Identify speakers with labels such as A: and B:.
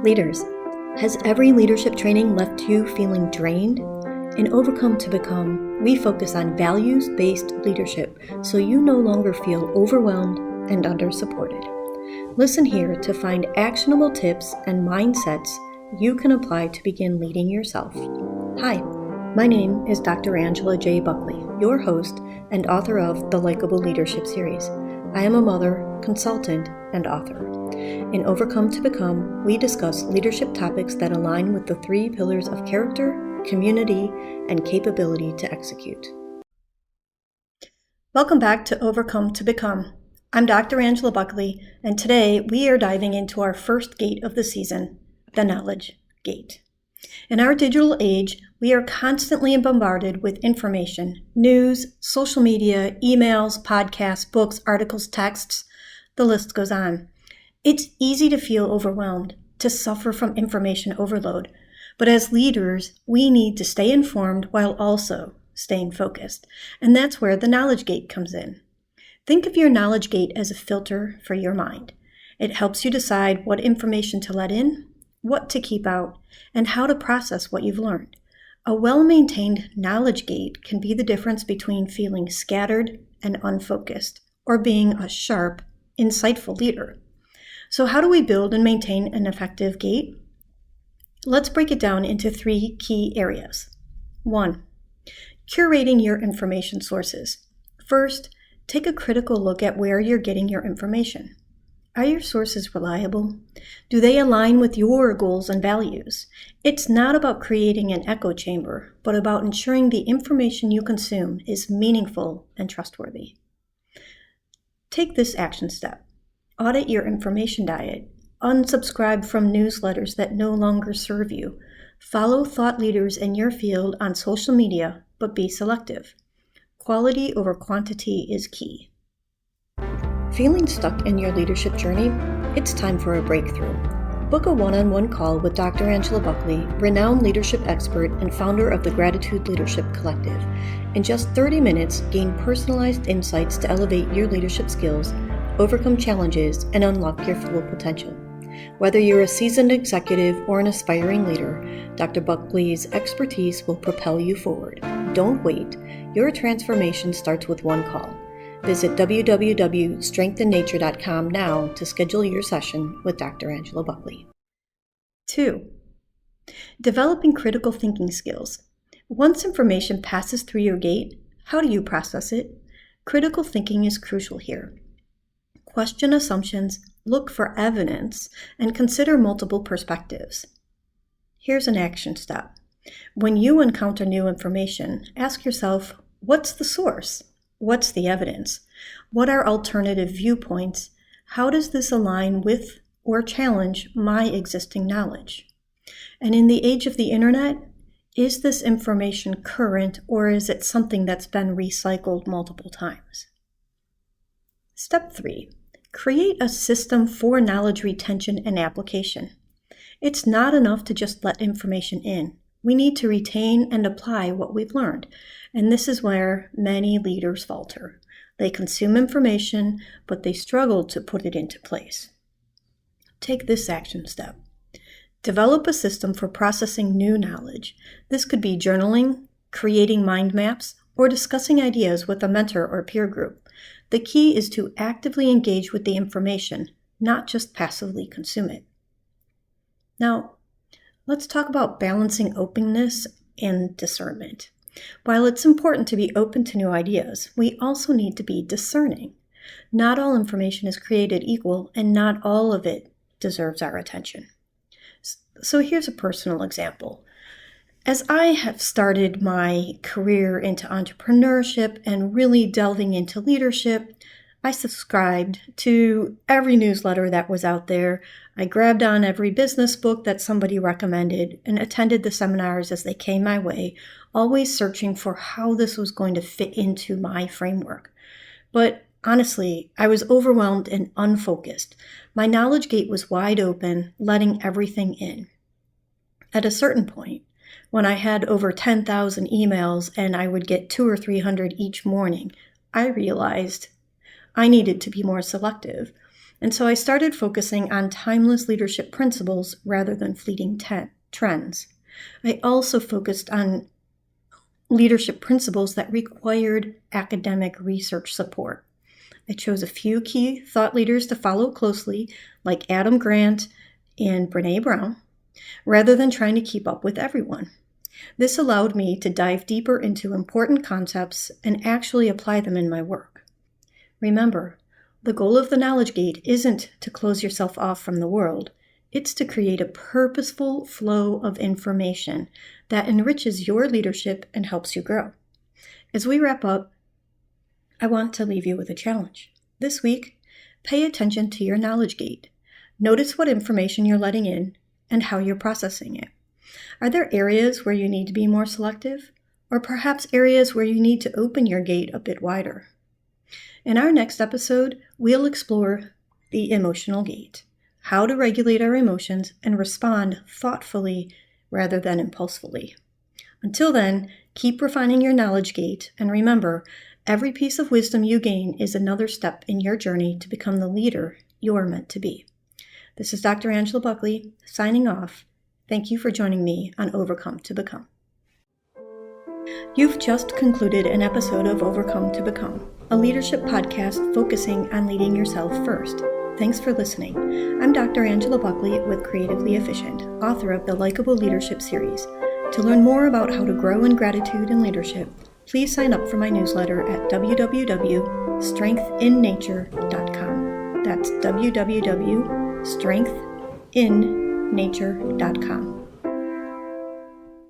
A: Leaders, has every leadership training left you feeling drained? In Overcome to Become, we focus on values-based leadership so you no longer feel overwhelmed and under-supported. Listen here to find actionable tips and mindsets you can apply to begin leading yourself. Hi, my name is Dr. Angela J. Buckley, your host and author of the Likeable Leadership Series. I am a mother, consultant, and author. In Overcome to Become, we discuss leadership topics that align with the 3 pillars of character, community, and capability to execute. Welcome back to Overcome to Become. I'm Dr. Angela Buckley, and today we are diving into our first gate of the season, the knowledge gate. In our digital age, we are constantly bombarded with information, news, social media, emails, podcasts, books, articles, texts. The list goes on. It's easy to feel overwhelmed, to suffer from information overload. But as leaders, we need to stay informed while also staying focused. And that's where the knowledge gate comes in. Think of your knowledge gate as a filter for your mind. It helps you decide what information to let in, what to keep out, and how to process what you've learned. A well-maintained knowledge gate can be the difference between feeling scattered and unfocused, or being a sharp, insightful leader. So how do we build and maintain an effective gate? Let's break it down into 3 key areas. 1. Curating your information sources. First, take a critical look at where you're getting your information. Are your sources reliable? Do they align with your goals and values? It's not about creating an echo chamber, but about ensuring the information you consume is meaningful and trustworthy. Take this action step. Audit your information diet. Unsubscribe from newsletters that no longer serve you. Follow thought leaders in your field on social media, but be selective. Quality over quantity is key. Feeling stuck in your leadership journey? It's time for a breakthrough. Book a one-on-one call with Dr. Angela Buckley, renowned leadership expert and founder of the Gratitude Leadership Collective. In just 30 minutes, gain personalized insights to elevate your leadership skills, overcome challenges, and unlock your full potential. Whether you're a seasoned executive or an aspiring leader, Dr. Buckley's expertise will propel you forward. Don't wait. Your transformation starts with one call. Visit www.strengthinnature.com now to schedule your session with Dr. Angela Buckley. 2. Developing critical thinking skills. Once information passes through your gate, how do you process it? Critical thinking is crucial here. Question assumptions, look for evidence, and consider multiple perspectives. Here's an action step. When you encounter new information, ask yourself, what's the source? What's the evidence? What are alternative viewpoints? How does this align with or challenge my existing knowledge? And in the age of the internet, is this information current or is it something that's been recycled multiple times? Step 3. Create a system for knowledge retention and application. It's not enough to just let information in. We need to retain and apply what we've learned. And this is where many leaders falter. They consume information, but they struggle to put it into place. Take this action step. Develop a system for processing new knowledge. This could be journaling, creating mind maps, or discussing ideas with a mentor or peer group. The key is to actively engage with the information, not just passively consume it. Now, let's talk about balancing openness and discernment. While it's important to be open to new ideas, we also need to be discerning. Not all information is created equal, and not all of it deserves our attention. So here's a personal example. As I have started my career into entrepreneurship and really delving into leadership, I subscribed to every newsletter that was out there. I grabbed on every business book that somebody recommended and attended the seminars as they came my way, always searching for how this was going to fit into my framework. But honestly, I was overwhelmed and unfocused. My knowledge gate was wide open, letting everything in. At a certain point, when I had over 10,000 emails and I would get 200 or 300 each morning, I realized I needed to be more selective. And so I started focusing on timeless leadership principles rather than fleeting trends. I also focused on leadership principles that required academic research support. I chose a few key thought leaders to follow closely, like Adam Grant and Brené Brown, rather than trying to keep up with everyone. This allowed me to dive deeper into important concepts and actually apply them in my work. Remember, the goal of the Knowledge Gate isn't to close yourself off from the world. It's to create a purposeful flow of information that enriches your leadership and helps you grow. As we wrap up, I want to leave you with a challenge. This week, pay attention to your Knowledge Gate. Notice what information you're letting in and how you're processing it. Are there areas where you need to be more selective? Or perhaps areas where you need to open your gate a bit wider? In our next episode, we'll explore the emotional gate, how to regulate our emotions and respond thoughtfully rather than impulsively. Until then, keep refining your Knowledge Gate, and remember, every piece of wisdom you gain is another step in your journey to become the leader you're meant to be. This is Dr. Angela Buckley, signing off. Thank you for joining me on Overcome to Become. You've just concluded an episode of Overcome to Become, a leadership podcast focusing on leading yourself first. Thanks for listening. I'm Dr. Angela Buckley with Creatively Efficient, author of the Likeable Leadership series. To learn more about how to grow in gratitude and leadership, please sign up for my newsletter at www.strengthinnature.com. That's www.strengthinnature.com.